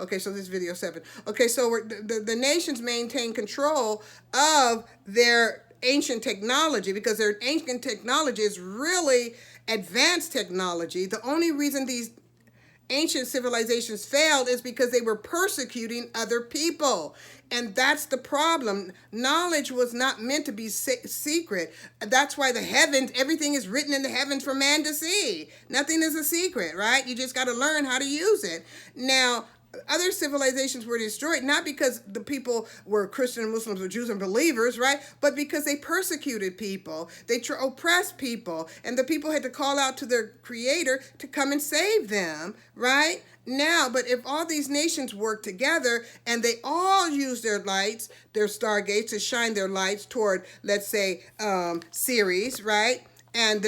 Okay, so this is video 7. Okay, so the nations maintain control of their ancient technology because their ancient technology is really advanced technology. The only reason these ancient civilizations failed is because they were persecuting other people. And that's the problem. Knowledge was not meant to be secret. That's why the heavens, everything is written in the heavens for man to see. Nothing is a secret, right? You just got to learn how to use it. Now, other civilizations were destroyed not because the people were Christian, Muslims, or Jews and believers, right? But because they persecuted people, they oppressed people, and the people had to call out to their creator to come and save them, right? Now, but if all these nations work together and they all use their lights, their stargates, to shine their lights toward, let's say, Ceres, right? And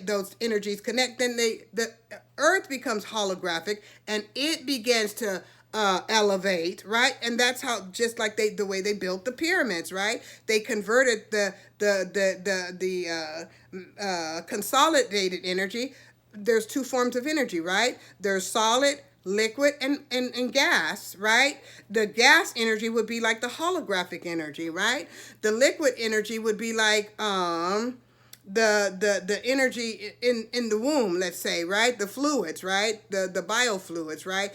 those energies connect, then the Earth becomes holographic and it begins to elevate, right? And that's how, just like the way they built the pyramids, right? They converted the consolidated energy. There's two forms of energy, right? There's solid, liquid, and gas, right? The gas energy would be like the holographic energy, right? The liquid energy would be like the energy in the womb, let's say, right? The fluids, right? The biofluids, right?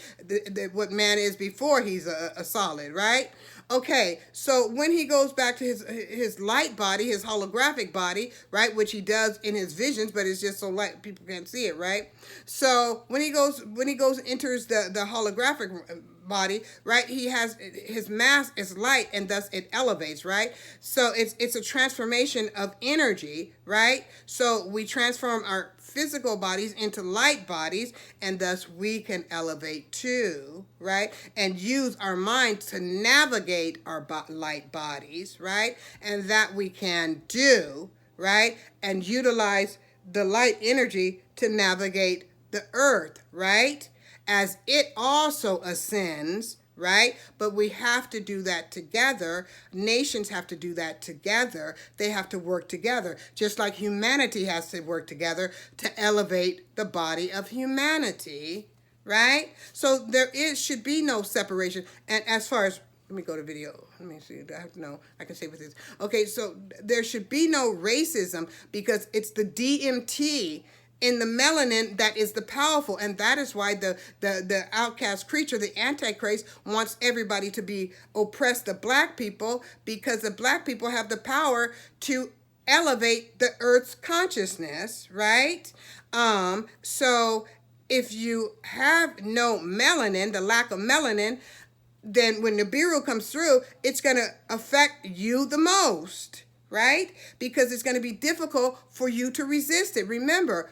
What man is before he's a solid, right? Okay, so when he goes back to his light body, his holographic body, right, which he does in his visions, but it's just so light people can't see it, right? So when he enters the holographic body, right, he has his mass is light, and thus it elevates, right? So it's a transformation of energy, right? So we transform our physical bodies into light bodies, and thus we can elevate too, right? And use our mind to navigate our light bodies, right? And that we can do, right? And utilize the light energy to navigate the earth, right? As it also ascends, right? But we have to do that together. Nations have to do that together. They have to work together, just like humanity has to work together to elevate the body of humanity, right? So should be no separation. And as far as, let me go to video. Let me see. I can say with this. Okay, so there should be no racism because it's the DMT in the melanin that is the powerful, and that is why the outcast creature, the Antichrist, wants everybody to be oppressed, the black people, because the black people have the power to elevate the earth's consciousness, right? So if you have no melanin, the lack of melanin, then when the Nibiru comes through, it's going to affect you the most, right? Because it's going to be difficult for you to resist it. Remember,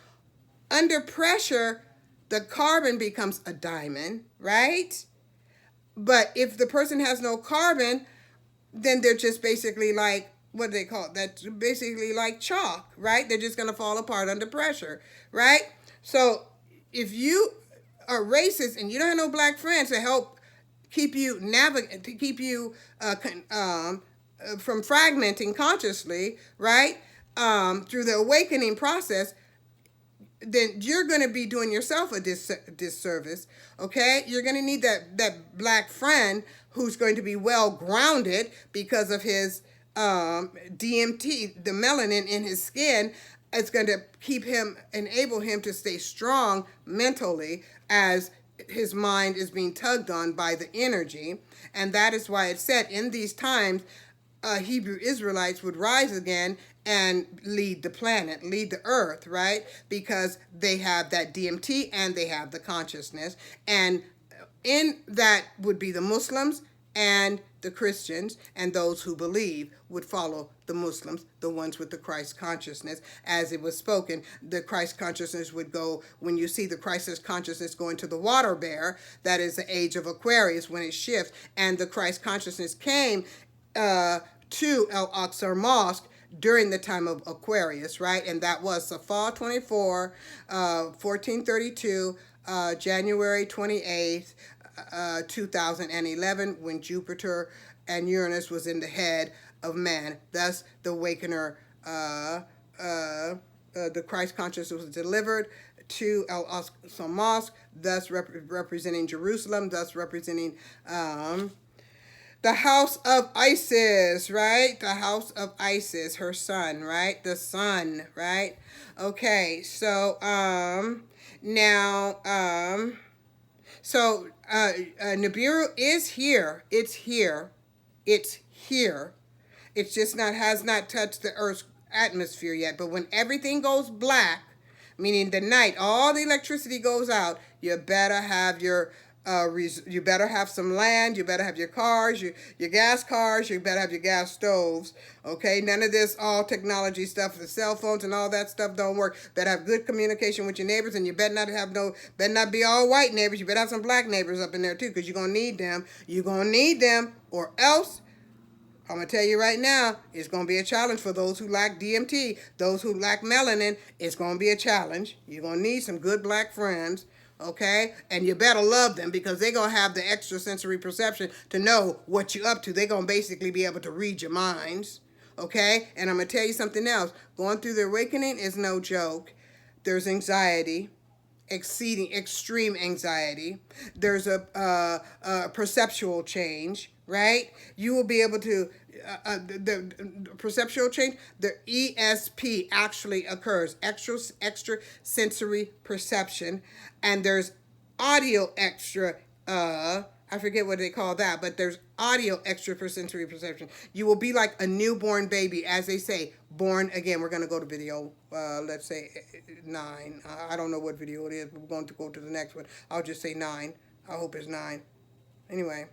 under pressure, the carbon becomes a diamond, right? But if the person has no carbon, then they're just basically like, what do they call it? That's basically like chalk, right? They're just going to fall apart under pressure, right? So if you are racist and you don't have no black friends to help keep you from fragmenting consciously, right? Through the awakening process, then you're going to be doing yourself a disservice, okay? You're going to need that black friend who's going to be well grounded because of his DMT, the melanin in his skin. It's going to enable him to stay strong mentally as his mind is being tugged on by the energy. And that is why it said in these times, Hebrew Israelites would rise again and lead the planet, lead the earth, right? Because they have that DMT and they have the consciousness. And in that would be the Muslims and the Christians, and those who believe would follow the Muslims, the ones with the Christ consciousness. As it was spoken, the Christ consciousness would go, when you see the Christ consciousness go into the water bear, that is the age of Aquarius when it shifts, and the Christ consciousness came to Al-Aqsa Mosque during the time of Aquarius, right? And that was Safar 24, 1432, January 28th, 2011, when Jupiter and Uranus was in the head of man. Thus, the awakener, the Christ consciousness was delivered to Al-Aqsa Mosque, thus representing Jerusalem, thus representing the house of Isis, right? The house of Isis, her son, right? The sun, right? Okay, so now Nibiru is here. It's here. It's here. It's just not has not touched the Earth's atmosphere yet. But when everything goes black, meaning the night, all the electricity goes out, you better have your you better have some land, you better have your cars, your gas cars, you better have your gas stoves, okay? None of this all technology stuff, the cell phones and all that stuff don't work. Better have good communication with your neighbors, and you better not be all white neighbors. You better have some black neighbors up in there too, because you're going to need them. You're going to need them, or else I'm going to tell you right now, it's going to be a challenge for those who lack DMT, those who lack melanin. It's going to be a challenge. You're going to need some good black friends, okay? And you better love them, because they're going to have the extrasensory perception to know what you're up to. They're going to basically be able to read your minds, okay? And I'm going to tell you something else. Going through the awakening is no joke. There's anxiety. Extreme anxiety. There's a perceptual change, right? You will be able to the perceptual change. The ESP actually occurs, extra sensory perception, and there's audio extra. I forget what they call that, but there's audio extrasensory perception. You will be like a newborn baby, as they say, born again. We're going to go to video, let's say 9. I don't know what video it is. We're going to go to the next one. I'll just say 9. I hope it's 9. Anyway.